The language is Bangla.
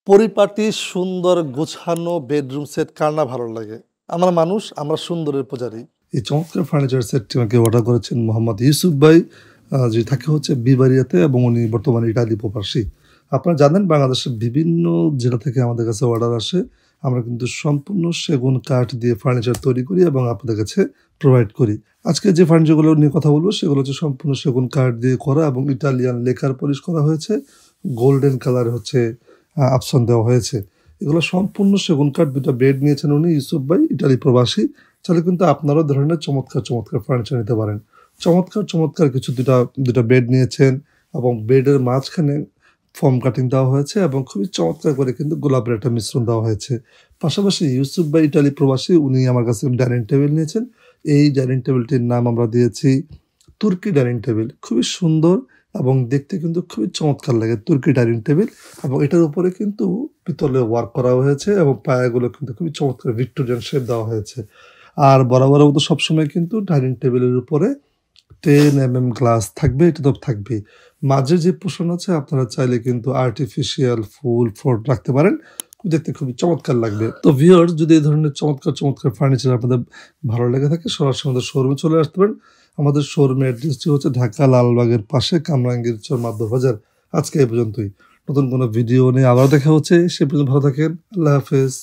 পরিপাটি সুন্দর গোছানো বেডরুম সেট কার না ভালো লাগে? আমরা মানুষ, আমরা সুন্দরের পূজারী। এই চমৎকার ফার্নিচার সেটটি আমাকে অর্ডার করেছেন মোহাম্মদ ইউসুফ ভাই, যিনি থাকে হচ্ছে বিবারিয়াতে এবং উনি বর্তমানে ইটালি প্রবাসী। আপনারা জানেন বাংলাদেশের বিভিন্ন জেলা থেকে আমাদের কাছে অর্ডার আসে। আমরা কিন্তু সম্পূর্ণ সেগুন কাঠ দিয়ে ফার্নিচার তৈরি করি এবং আপনাদের কাছে প্রোভাইড করি। আজকে যে ফার্নিচারগুলো নিয়ে কথা বলবো সেগুলো হচ্ছে সম্পূর্ণ সেগুন কাঠ দিয়ে করা এবং ইটালিয়ান লেকার পলিশ করা হয়েছে। গোল্ডেন কালার হচ্ছে অপশন দেওয়া হয়েছে। এগুলো সম্পূর্ণ সেগুন কাঠ। ২টা বেড নিয়েছেন উনি ইউসুফ ভাই, ইটালি প্রবাসী। চাইলে কিন্তু আপনারাও ধরনের চমৎকার ফার্নিচার নিতে পারেন। চমৎকার কিছু ২টা বেড নিয়েছেন এবং বেডের মাঝখানে ফোম কাটিং দেওয়া হয়েছে এবং খুবই চমৎকার করে কিন্তু গোলাপের একটা মিশ্রণ দেওয়া হয়েছে। পাশাপাশি ইউসুফ ভাই ইটালি প্রবাসী, উনি আমার কাছে ডাইনিং টেবিল নিয়েছেন। এই ডাইনিং টেবিলটির নাম আমরা দিয়েছি তুর্কি ডাইনিং টেবিল। খুবই সুন্দর এবং দেখতে কিন্তু খুবই চমৎকার লাগে তুর্কি ডাইনিং টেবিল, এবং এটার উপরে কিন্তু পিতলের ওয়ার্ক করা হয়েছে এবং পায়াগুলো কিন্তু খুবই চমৎকার ভিক্টোরিয়ান শেপ দেওয়া হয়েছে। আর বরাবরের মতো সবসময় কিন্তু ডাইনিং টেবিলের উপরে 10 mm গ্লাস থাকবে, এটা তো থাকবেই। মাঝে যে পোর্শন আছে আপনারা চাইলে কিন্তু আর্টিফিশিয়াল ফুল ফ্লোর রাখতে পারেন, দেখতে খুবই চমৎকার লাগবে। তো ভিউয়ার্স, যদি এই ধরনের চমৎকার ফার্নিচার আপনাদের ভালো লেগে থাকে সরাসরি আমাদের শোরুমে চলে আসতে পারেন। আমাদের শোরুমের অ্যাড্রেসটি হচ্ছে ঢাকা লালবাগের পাশে কামরাঙ্গীর চর মাধববাজার। আজকে এই পর্যন্তই। নতুন কোনো ভিডিও নিয়ে আবার দেখা হচ্ছে। সে পর্যন্ত ভালো থাকেন। আল্লাহ হাফেজ।